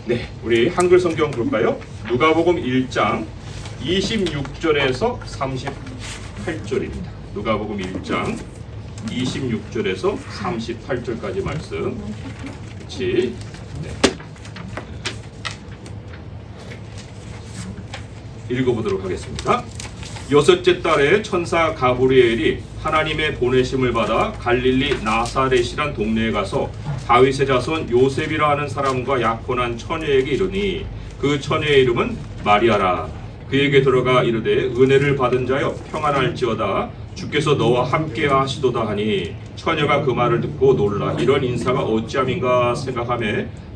네, 우리 한글 성경 볼까요? 누가복음 1장 26절에서 38절입니다. 누가복음 1장 26절에서 38절까지 말씀 같이 읽어보도록 하겠습니다. 여섯째 달에 천사 가브리엘이 하나님의 보내심을 받아 갈릴리 나사렛이란 동네에 가서 다윗의 자손 요셉이라 하는 사람과 약혼한 처녀에게 이르니 그 처녀의 이름은 마리아라. 그에게 들어가 이르되 은혜를 받은 자여 평안할지어다. 주께서 너와 함께 하시도다 하니 처녀가 그 말을 듣고 놀라 이런 인사가 어찌함인가 생각하며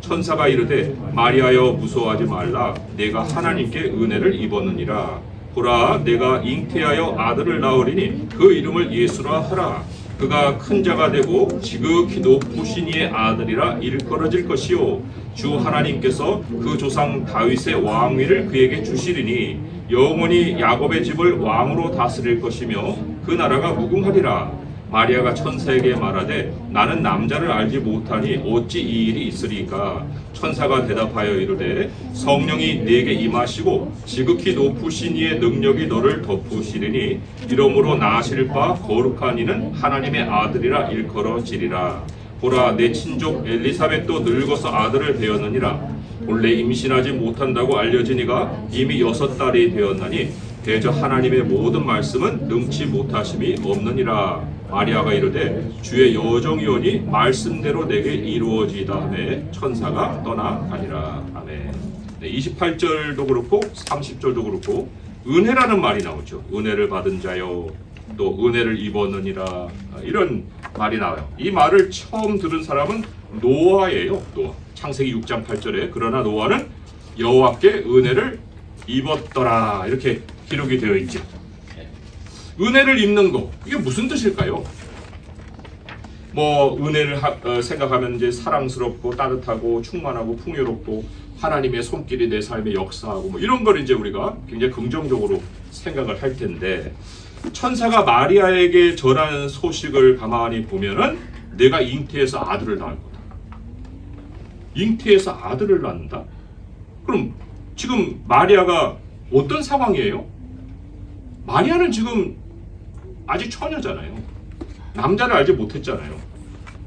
천사가 이르되 마리아여 무서워하지 말라. 내가 하나님께 은혜를 입었느니라. 보라 내가 잉태하여 아들을 낳으리니 그 이름을 예수라 하라. 그가 큰 자가 되고 지극히 높으신 이의 아들이라 일컬어질 것이요 주 하나님께서 그 조상 다윗의 왕위를 그에게 주시리니 영원히 야곱의 집을 왕으로 다스릴 것이며 그 나라가 무궁하리라. 마리아가 천사에게 말하되 나는 남자를 알지 못하니 어찌 이 일이 있으리까. 천사가 대답하여 이르되 성령이 네게 임하시고 지극히 높으신 이의 능력이 너를 덮으시리니 이러므로 나실 바 거룩한 이는 하나님의 아들이라 일컬어지리라. 보라 내 친족 엘리사벳도 늙어서 아들을 배었느니라. 본래 임신하지 못한다고 알려진 이가 이미 6달이 되었나니 대저 하나님의 모든 말씀은 능치 못하심이 없느니라. 마리아가 이르되 주의 여정이오니 말씀대로 내게 이루어지이다 하매 천사가 떠나가니라. 아멘. 28절도 그렇고 30절도 그렇고 은혜라는 말이 나오죠. 은혜를 받은 자요 또 은혜를 입었느니라 이런 말이 나와요. 이 말을 처음 들은 사람은 노아예요. 노아. 창세기 6장 8절에 그러나 노아는 여호와께 은혜를 입었더라 이렇게 기록이 되어 있죠. 은혜를 입는 거 이게 무슨 뜻일까요? 뭐 은혜를 생각하면 이제 사랑스럽고 따뜻하고 충만하고 풍요롭고 하나님의 손길이 내 삶에 역사하고 뭐 이런 걸 이제 우리가 굉장히 긍정적으로 생각을 할 텐데 천사가 마리아에게 전하는 소식을 가만히 보면은 내가 잉태해서 아들을 낳을 거다. 잉태해서 아들을 낳는다? 그럼 지금 마리아가 어떤 상황이에요? 마리아는 지금 아직 처녀잖아요. 남자를 알지 못했잖아요.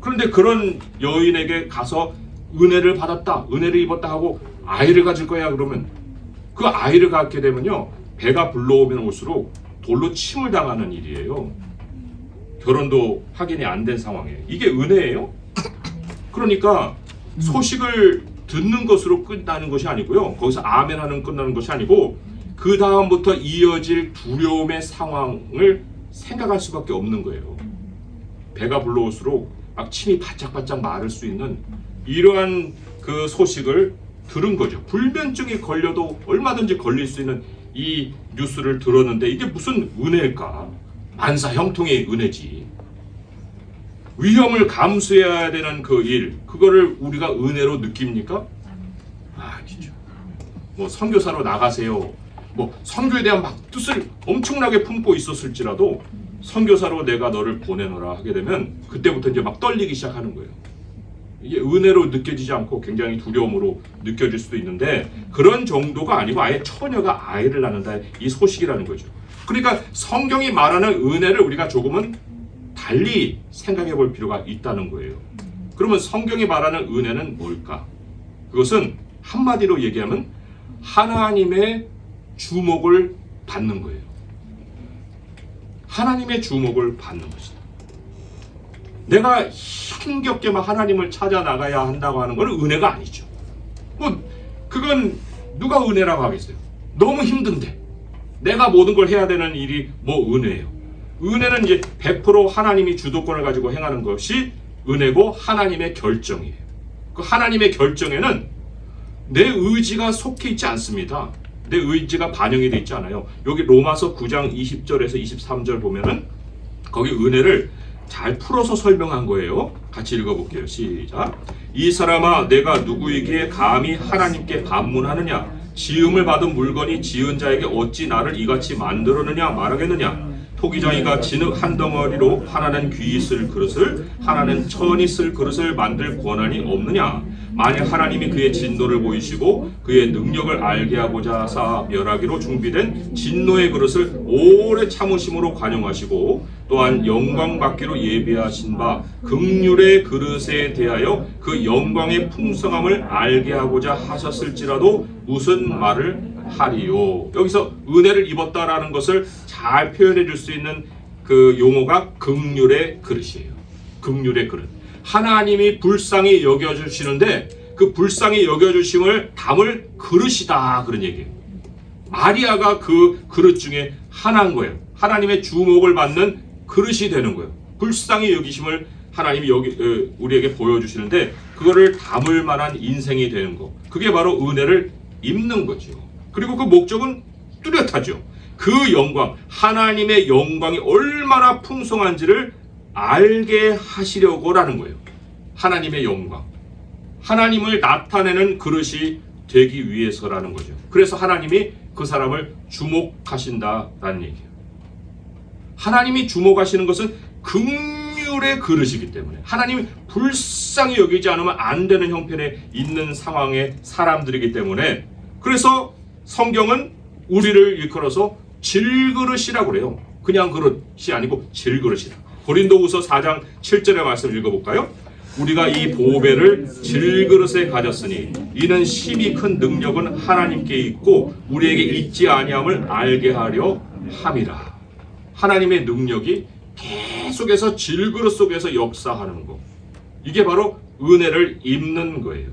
그런데 그런 여인에게 가서 은혜를 받았다, 은혜를 입었다 하고 아이를 가질 거야 그러면 그 아이를 갖게 되면요 배가 불러오면 올수록 돌로 침을 당하는 일이에요. 결혼도 확인이 안 된 상황이에요. 이게 은혜예요? 그러니까 소식을 듣는 것으로 끝나는 것이 아니고요. 거기서 아멘 하는 끝나는 것이 아니고 그 다음부터 이어질 두려움의 상황을 생각할 수밖에 없는 거예요. 배가 불러올수록 막 침이 바짝바짝 마를 수 있는 이러한 그 소식을 들은 거죠. 불면증이 걸려도 얼마든지 걸릴 수 있는 이 뉴스를 들었는데 이게 무슨 은혜일까? 만사 형통의 은혜지. 위험을 감수해야 되는 그 일, 그거를 우리가 은혜로 느낍니까? 아니죠. 뭐 선교사로 나가세요. 뭐 선교에 대한 막 뜻을 엄청나게 품고 있었을지라도 선교사로 내가 너를 보내노라 하게 되면 그때부터 이제 막 떨리기 시작하는 거예요. 이게 은혜로 느껴지지 않고 굉장히 두려움으로 느껴질 수도 있는데 그런 정도가 아니고 아예 처녀가 아이를 낳는다 이 소식이라는 거죠. 그러니까 성경이 말하는 은혜를 우리가 조금은 달리 생각해 볼 필요가 있다는 거예요. 그러면 성경이 말하는 은혜는 뭘까? 그것은 한마디로 얘기하면 하나님의 주목을 받는 거예요. 하나님의 주목을 받는 것이다. 내가 힘겹게만 하나님을 찾아 나가야 한다고 하는 것은 은혜가 아니죠. 뭐 그건 누가 은혜라고 하겠어요? 너무 힘든데 내가 모든 걸 해야 되는 일이 뭐 은혜예요? 은혜는 이제 100% 하나님이 주도권을 가지고 행하는 것이 은혜고 하나님의 결정이에요. 그 하나님의 결정에는 내 의지가 속해 있지 않습니다. 내 의지가 반영이 되어 있지 않아요. 여기 로마서 9장 20절에서 23절 보면은 거기 은혜를 잘 풀어서 설명한 거예요. 같이 읽어볼게요. 시작. 이 사람아 내가 누구이기에 감히 하나님께 반문하느냐? 지음을 받은 물건이 지은 자에게 어찌 나를 이같이 만들었느냐 말하겠느냐? 토기장이가 진흙 한 덩어리로 하나는 귀 있을 그릇을 하나는 천이 쓸 그릇을 만들 권한이 없느냐? 만일 하나님이 그의 진노를 보이시고 그의 능력을 알게 하고자 하사 멸하기로 준비된 진노의 그릇을 오래 참으심으로 관용하시고 또한 영광 받기로 예비하신 바 긍휼의 그릇에 대하여 그 영광의 풍성함을 알게 하고자 하셨을지라도 무슨 말을 하리요. 여기서 은혜를 입었다라는 것을 잘 표현해 줄 수 있는 그 용어가 긍휼의 그릇이에요. 긍휼의 그릇. 하나님이 불쌍히 여겨주시는데 그 불쌍히 여겨주심을 담을 그릇이다, 그런 얘기예요. 마리아가 그 그릇 중에 하나인 거예요. 하나님의 주목을 받는 그릇이 되는 거예요. 불쌍히 여기심을 하나님이 우리에게 보여주시는데 그거를 담을 만한 인생이 되는 거, 그게 바로 은혜를 입는 거죠. 그리고 그 목적은 뚜렷하죠. 그 영광, 하나님의 영광이 얼마나 풍성한지를 알게 하시려고라는 거예요. 하나님의 영광, 하나님을 나타내는 그릇이 되기 위해서라는 거죠. 그래서 하나님이 그 사람을 주목하신다라는 얘기예요. 하나님이 주목하시는 것은 긍휼의 그릇이기 때문에, 하나님이 불쌍히 여기지 않으면 안 되는 형편에 있는 상황의 사람들이기 때문에, 그래서 성경은 우리를 일컬어서 질그릇이라고 그래요. 그냥 그릇이 아니고 질그릇이다. 고린도후서 4장 7절의 말씀 읽어볼까요? 우리가 이 보배를 질그릇에 가졌으니 이는 심히 큰 능력은 하나님께 있고 우리에게 있지 아니함을 알게 하려 함이라. 하나님의 능력이 계속해서 질그릇 속에서 역사하는 것, 이게 바로 은혜를 입는 거예요.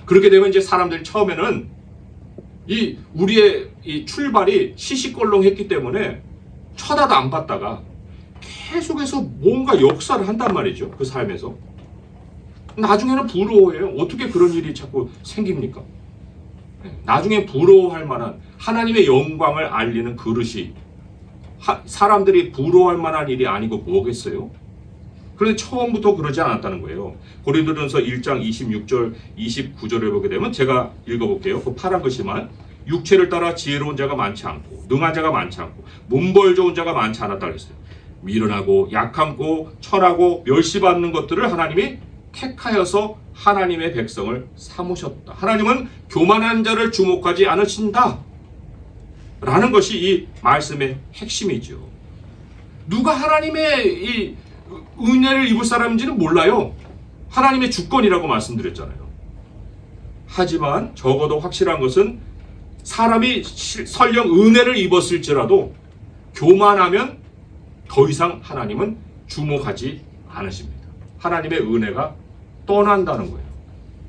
그렇게 되면 이제 사람들이 처음에는 우리의 이 출발이 시시껄렁했기 때문에 쳐다도 안 봤다가 계속해서 뭔가 역사를 한단 말이죠. 그 삶에서. 나중에는 부러워해요. 어떻게 그런 일이 자꾸 생깁니까? 나중에 부러워할 만한 하나님의 영광을 알리는 그릇이 사람들이 부러워할 만한 일이 아니고 뭐겠어요? 그런데 처음부터 그러지 않았다는 거예요. 고린도전서 1장 26절 29절을 보게 되면, 제가 읽어볼게요. 그 파란 글씨만. 육체를 따라 지혜로운 자가 많지 않고 능한 자가 많지 않고 문벌 좋은 자가 많지 않았다 그랬어요. 미련하고 약함고 천하고 멸시받는 것들을 하나님이 택하여서 하나님의 백성을 삼으셨다. 하나님은 교만한 자를 주목하지 않으신다 라는 것이 이 말씀의 핵심이죠. 누가 하나님의 이 은혜를 입을 사람인지는 몰라요. 하나님의 주권이라고 말씀드렸잖아요. 하지만 적어도 확실한 것은 사람이 설령 은혜를 입었을지라도 교만하면 더 이상 하나님은 주목하지 않으십니다. 하나님의 은혜가 떠난다는 거예요.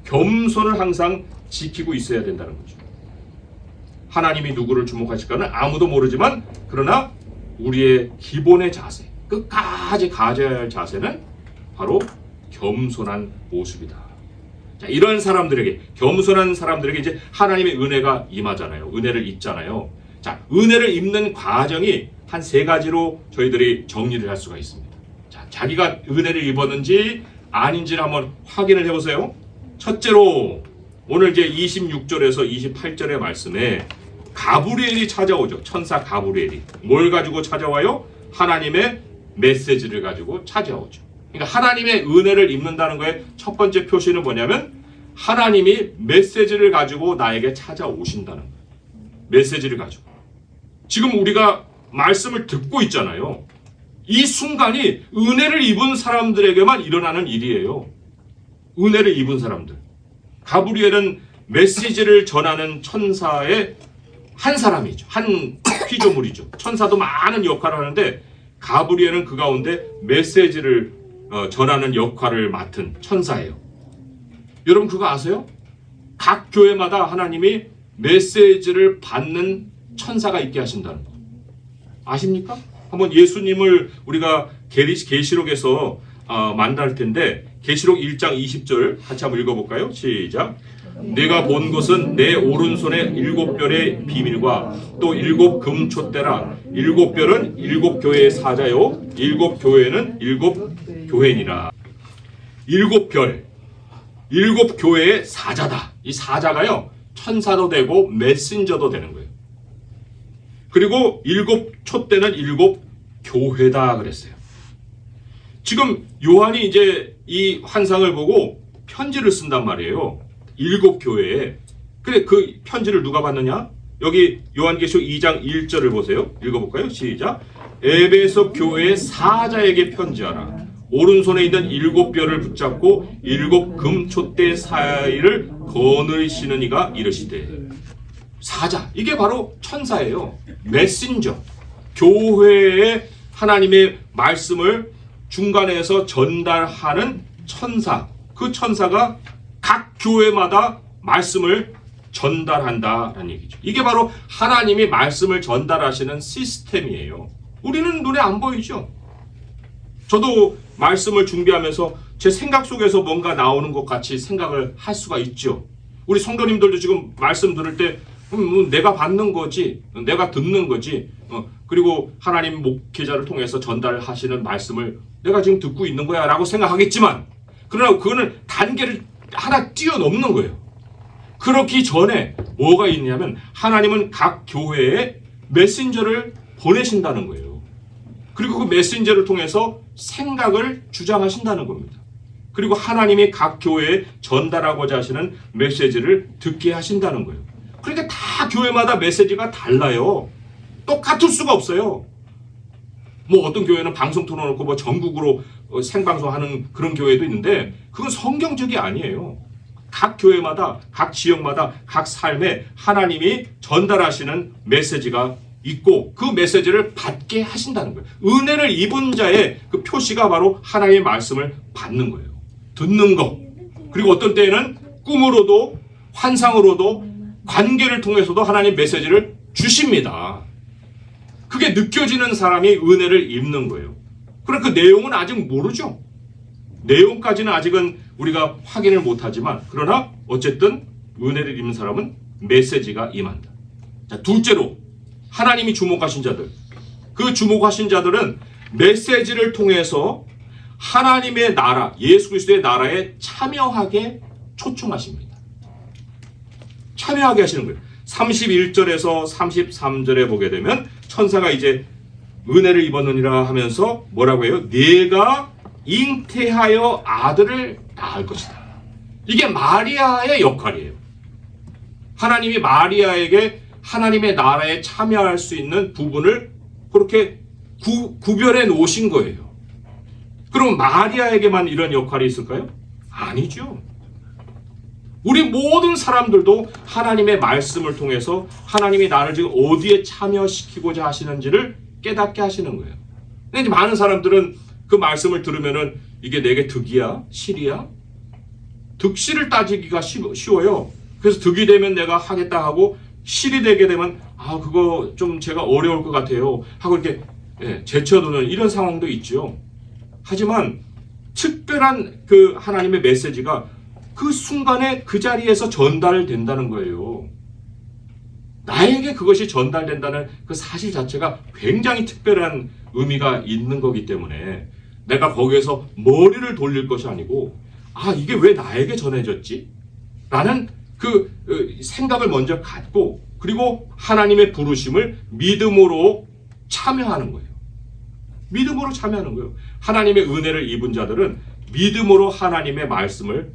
겸손을 항상 지키고 있어야 된다는 거죠. 하나님이 누구를 주목하실까는 아무도 모르지만, 그러나 우리의 기본의 자세, 끝까지 가져야 할 자세는 바로 겸손한 모습이다. 자, 이런 사람들에게, 겸손한 사람들에게 이제 하나님의 은혜가 임하잖아요. 은혜를 입잖아요. 자, 은혜를 입는 과정이 한 3가지로 저희들이 정리를 할 수가 있습니다. 자, 자기가 은혜를 입었는지 아닌지를 한번 확인을 해보세요. 첫째로, 오늘 이제 26절에서 28절의 말씀에 가브리엘이 찾아오죠. 천사 가브리엘이. 뭘 가지고 찾아와요? 하나님의 메시지를 가지고 찾아오죠. 그러니까 하나님의 은혜를 입는다는 거의 첫 번째 표시는 뭐냐면, 하나님이 메시지를 가지고 나에게 찾아오신다는 거예요. 메시지를 가지고. 지금 우리가 말씀을 듣고 있잖아요. 이 순간이 은혜를 입은 사람들에게만 일어나는 일이에요. 은혜를 입은 사람들. 가브리엘은 메시지를 전하는 천사의 한 사람이죠. 한 피조물이죠. 천사도 많은 역할을 하는데 가브리엘은 그 가운데 메시지를 전하는 역할을 맡은 천사예요. 여러분 그거 아세요? 각 교회마다 하나님이 메시지를 받는 천사가 있게 하신다는 거 아십니까? 한번 예수님을 우리가 계시록에서 만날 텐데, 계시록 1장 20절 같이 한번 읽어볼까요? 시작. 내가 본 것은 내 오른손에 7별의 비밀과 또 7 금촛대라. 7별은 7 교회의 사자요 7 교회는 7 교회니라. 7별, 7 교회의 사자다. 이 사자가요, 천사도 되고 메신저도 되는 거예요. 그리고 7 촛대는 7 교회다 그랬어요. 지금 요한이 이제 이 환상을 보고 편지를 쓴단 말이에요. 7교회에. 그래, 그 편지를 누가 받느냐? 여기 요한계시록 2장 1절을 보세요. 읽어볼까요? 시작. 에베소 교회의 사자에게 편지하라. 오른손에 있는 7뼈를 붙잡고 7 금촛대 사이를 거느리시는 이가 이르시되. 사자, 이게 바로 천사예요. 메신저. 교회에 하나님의 말씀을 중간에서 전달하는 천사. 그 천사가 각 교회마다 말씀을 전달한다라는 얘기죠. 이게 바로 하나님이 말씀을 전달하시는 시스템이에요. 우리는 눈에 안 보이죠. 저도 말씀을 준비하면서 제 생각 속에서 뭔가 나오는 것 같이 생각을 할 수가 있죠. 우리 성도님들도 지금 말씀 들을 때 내가 받는 거지, 내가 듣는 거지, 그리고 하나님 목회자를 통해서 전달하시는 말씀을 내가 지금 듣고 있는 거야 라고 생각하겠지만, 그러나 그거는 단계를 하나 뛰어넘는 거예요. 그렇기 전에 뭐가 있냐면 하나님은 각 교회에 메신저를 보내신다는 거예요. 그리고 그 메신저를 통해서 생각을 주장하신다는 겁니다. 그리고 하나님이 각 교회에 전달하고자 하시는 메시지를 듣게 하신다는 거예요. 그러니까 다 교회마다 메시지가 달라요. 똑같을 수가 없어요. 뭐 어떤 교회는 방송 틀어놓고 뭐 전국으로 생방송하는 그런 교회도 있는데 그건 성경적이 아니에요. 각 교회마다, 각 지역마다, 각 삶에 하나님이 전달하시는 메시지가 있고 그 메시지를 받게 하신다는 거예요. 은혜를 입은 자의 그 표시가 바로 하나님의 말씀을 받는 거예요. 듣는 거. 그리고 어떤 때에는 꿈으로도 환상으로도 관계를 통해서도 하나님 메시지를 주십니다. 그게 느껴지는 사람이 은혜를 입는 거예요. 그럼 그 내용은 아직 모르죠. 내용까지는 아직은 우리가 확인을 못하지만 그러나 어쨌든 은혜를 입는 사람은 메시지가 임한다. 자, 둘째로 하나님이 주목하신 자들. 그 주목하신 자들은 메시지를 통해서 하나님의 나라, 예수 그리스도의 나라에 참여하게 초청하십니다. 참여하게 하시는 거예요. 31절에서 33절에 보게 되면 천사가 이제 은혜를 입었느니라 하면서 뭐라고 해요? 네가 잉태하여 아들을 낳을 것이다. 이게 마리아의 역할이에요. 하나님이 마리아에게 하나님의 나라에 참여할 수 있는 부분을 그렇게 구별해 놓으신 거예요. 그럼 마리아에게만 이런 역할이 있을까요? 아니죠. 우리 모든 사람들도 하나님의 말씀을 통해서 하나님이 나를 지금 어디에 참여시키고자 하시는지를 깨닫게 하시는 거예요. 근데 이제 많은 사람들은 그 말씀을 들으면은 이게 내게 득이야? 실이야? 득실을 따지기가 쉬워요. 그래서 득이 되면 내가 하겠다 하고 실이 되게 되면 그거 좀 제가 어려울 것 같아요 하고 이렇게 제쳐두는 이런 상황도 있죠. 하지만 특별한 그 하나님의 메시지가 그 순간에 그 자리에서 전달된다는 거예요. 나에게 그것이 전달된다는 그 사실 자체가 굉장히 특별한 의미가 있는 거기 때문에 내가 거기에서 머리를 돌릴 것이 아니고 이게 왜 나에게 전해졌지? 라는 그 생각을 먼저 갖고 그리고 하나님의 부르심을 믿음으로 참여하는 거예요. 믿음으로 참여하는 거예요. 하나님의 은혜를 입은 자들은 믿음으로 하나님의 말씀을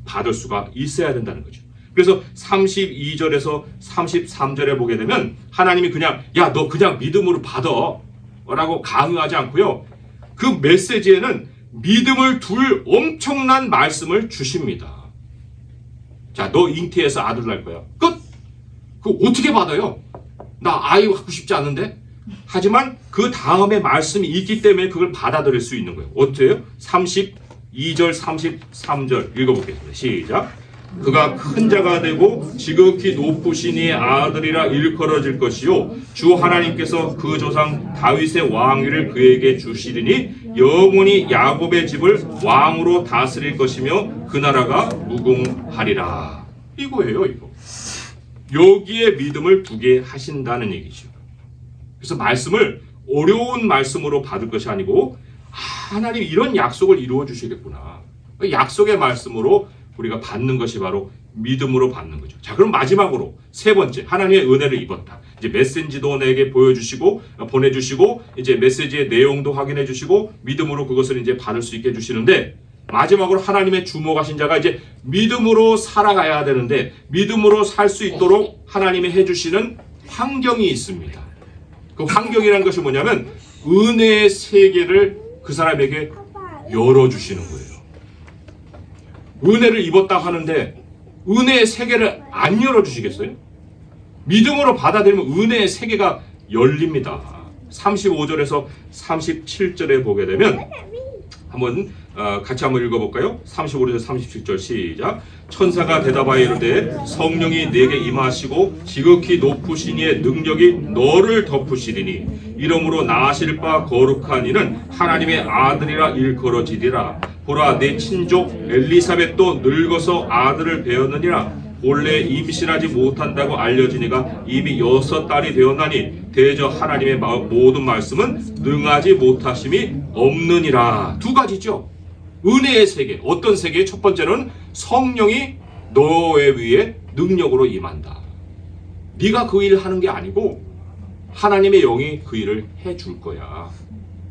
받을 수가 있어야 된다는 거죠. 그래서 32절에서 33절에 보게 되면 하나님이 그냥 너 그냥 믿음으로 받아 라고 강요하지 않고요. 그 메시지에는 믿음을 둘 엄청난 말씀을 주십니다. 자, 너 잉태해서 아들 낳을 거야. 끝! 그거 어떻게 받아요? 나 아이 갖고 싶지 않은데? 하지만 그 다음에 말씀이 있기 때문에 그걸 받아들일 수 있는 거예요. 어떻게 해요? 32절, 33절 읽어보겠습니다. 시작. 그가 큰 자가 되고 지극히 높으신 이의 아들이라 일컬어질 것이요 주 하나님께서 그 조상 다윗의 왕위를 그에게 주시리니 영원히 야곱의 집을 왕으로 다스릴 것이며 그 나라가 무궁하리라. 이거예요. 이거. 여기에 믿음을 두게 하신다는 얘기죠. 그래서 말씀을 어려운 말씀으로 받을 것이 아니고 하나님 이런 약속을 이루어 주시겠구나. 약속의 말씀으로 우리가 받는 것이 바로 믿음으로 받는 거죠. 자, 그럼 마지막으로 세 번째, 하나님의 은혜를 입었다. 이제 메시지도 내게 보여주시고 보내주시고 이제 메시지의 내용도 확인해 주시고 믿음으로 그것을 이제 받을 수 있게 해주시는데 마지막으로 하나님의 주목하신 자가 이제 믿음으로 살아가야 되는데 믿음으로 살 수 있도록 하나님이 해주시는 환경이 있습니다. 그 환경이라는 것이 뭐냐면 은혜의 세계를 그 사람에게 열어주시는 거예요. 은혜를 입었다 하는데 은혜의 세계를 안 열어주시겠어요? 믿음으로 받아들이면 은혜의 세계가 열립니다. 35절에서 37절에 보게 되면 한번 같이 한번 읽어볼까요? 35절에서 37절 시작. 천사가 대답하여 이르되 성령이 내게 임하시고 지극히 높으신 이의 능력이 너를 덮으시리니 이러므로 나으실 바 거룩한 이는 하나님의 아들이라 일컬어지리라. 보라 내 친족 엘리사벳도 늙어서 아들을 배었느니라. 본래 임신하지 못한다고 알려지니가 이미 6달이 되었나니 대저 하나님의 모든 말씀은 능하지 못하심이 없느니라. 두 가지죠. 은혜의 세계. 어떤 세계? 첫 번째는 성령이 너의 위에 능력으로 임한다. 네가 그 일을 하는 게 아니고 하나님의 영이 그 일을 해줄 거야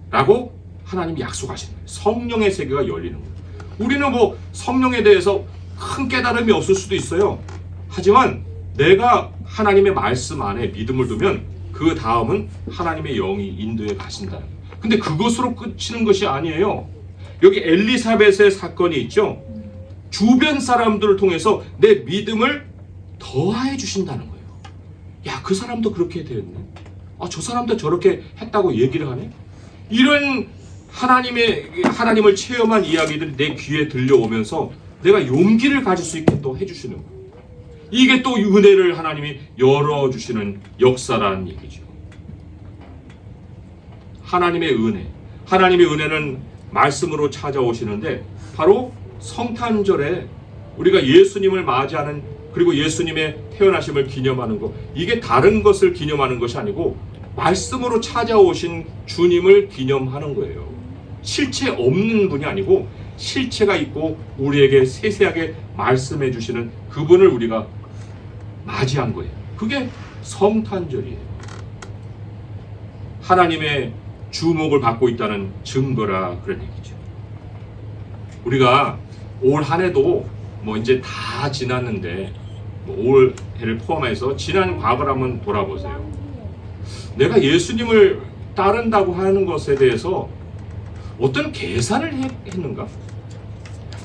라고 하나님이 약속하시는 거예요. 성령의 세계가 열리는 거예요. 우리는 뭐 성령에 대해서 큰 깨달음이 없을 수도 있어요. 하지만 내가 하나님의 말씀 안에 믿음을 두면 그 다음은 하나님의 영이 인도해 가신다는 거예요. 근데 그것으로 끝이는 것이 아니에요. 여기 엘리사벳의 사건이 있죠. 주변 사람들을 통해서 내 믿음을 더해 주신다는 거예요. 야, 그 사람도 그렇게 되었네. 저 사람도 저렇게 했다고 얘기를 하네. 이런 하나님을 체험한 이야기들이 내 귀에 들려오면서 내가 용기를 가질 수 있게 또 해주시는 거예요. 이게 또 은혜를 하나님이 열어주시는 역사라는 얘기죠. 하나님의 은혜는 말씀으로 찾아오시는데 바로 성탄절에 우리가 예수님을 맞이하는, 그리고 예수님의 태어나심을 기념하는 것, 이게 다른 것을 기념하는 것이 아니고 말씀으로 찾아오신 주님을 기념하는 거예요. 실체 없는 분이 아니고 실체가 있고 우리에게 세세하게 말씀해 주시는 그분을 우리가 맞이한 거예요. 그게 성탄절이에요. 하나님의 주목을 받고 있다는 증거라 그런 얘기죠. 우리가 올 한 해도 뭐 이제 다 지났는데 올 해를 포함해서 지난 과거를 한번 돌아보세요. 내가 예수님을 따른다고 하는 것에 대해서 어떤 계산을 했는가?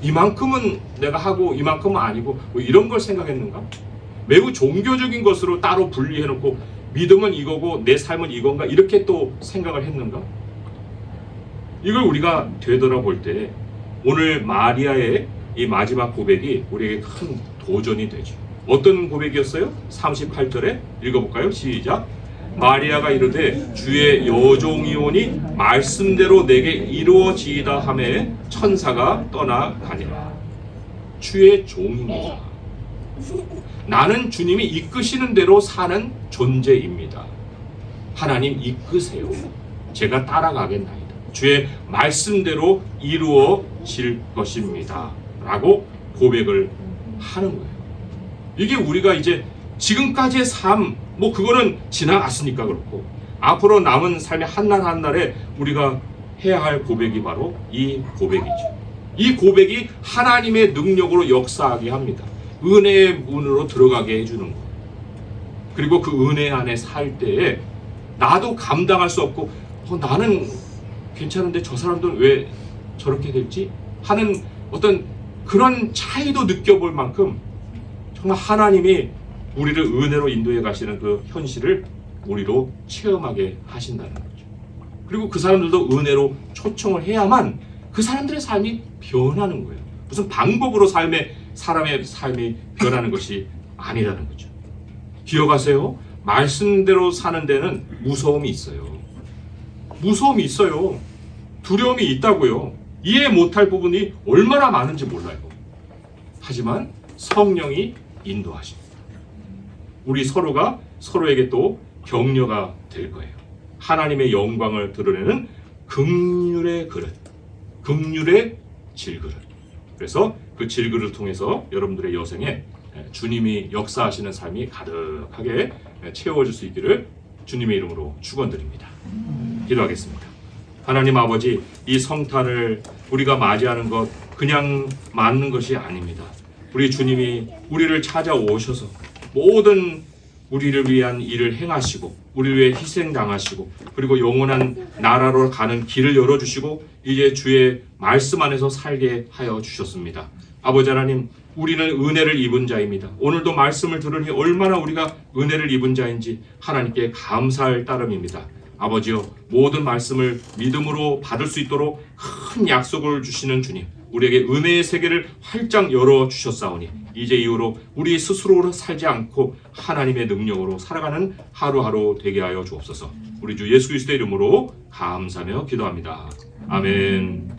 이만큼은 내가 하고 이만큼은 아니고 뭐 이런 걸 생각했는가? 매우 종교적인 것으로 따로 분리해놓고 믿음은 이거고 내 삶은 이건가? 이렇게 또 생각을 했는가? 이걸 우리가 되돌아볼 때 오늘 마리아의 이 마지막 고백이 우리에게 큰 도전이 되죠. 어떤 고백이었어요? 38절에 읽어볼까요? 시작. 마리아가 이르되 주의 여종이오니 말씀대로 내게 이루어지이다 하매 천사가 떠나가니라. 주의 종입니다. 나는 주님이 이끄시는 대로 사는 존재입니다. 하나님 이끄세요. 제가 따라가겠나이다. 주의 말씀대로 이루어질 것입니다. 라고 고백을 하는 거예요. 이게 우리가 이제 지금까지의 삶, 뭐 그거는 지나갔으니까 그렇고 앞으로 남은 삶의 한날 한날에 우리가 해야 할 고백이 바로 이 고백이죠. 이 고백이 하나님의 능력으로 역사하게 합니다. 은혜의 문으로 들어가게 해주는 거예요. 그리고 그 은혜 안에 살 때에 나도 감당할 수 없고 나는 괜찮은데 저 사람들은 왜 저렇게 됐지? 하는 어떤 그런 차이도 느껴볼 만큼 정말 하나님이 우리를 은혜로 인도해 가시는 그 현실을 우리로 체험하게 하신다는 거죠. 그리고 그 사람들도 은혜로 초청을 해야만 그 사람들의 삶이 변하는 거예요. 무슨 방법으로 사람의 삶이 변하는 것이 아니라는 거죠. 기억하세요. 말씀대로 사는 데는 무서움이 있어요. 무서움이 있어요. 두려움이 있다고요. 이해 못할 부분이 얼마나 많은지 몰라요. 하지만 성령이 인도하십니다. 우리 서로가 서로에게 또 격려가 될 거예요. 하나님의 영광을 드러내는 긍휼의 그릇, 긍휼의 질그릇. 그래서 그 질그릇을 통해서 여러분들의 여생에 주님이 역사하시는 삶이 가득하게 채워질 수 있기를 주님의 이름으로 축원드립니다. 기도하겠습니다. 하나님 아버지, 이 성탄을 우리가 맞이하는 것 그냥 맞는 것이 아닙니다. 우리 주님이 우리를 찾아오셔서 모든 우리를 위한 일을 행하시고 우리를 위해 희생당하시고 그리고 영원한 나라로 가는 길을 열어주시고 이제 주의 말씀 안에서 살게 하여 주셨습니다. 아버지 하나님, 우리는 은혜를 입은 자입니다. 오늘도 말씀을 들으니 얼마나 우리가 은혜를 입은 자인지 하나님께 감사할 따름입니다. 아버지여, 모든 말씀을 믿음으로 받을 수 있도록 큰 약속을 주시는 주님, 우리에게 은혜의 세계를 활짝 열어주셨사오니 이제 이후로 우리 스스로로 살지 않고 하나님의 능력으로 살아가는 하루하루 되게 하여 주옵소서. 우리 주 예수 그리스도의 이름으로 감사하며 기도합니다. 아멘.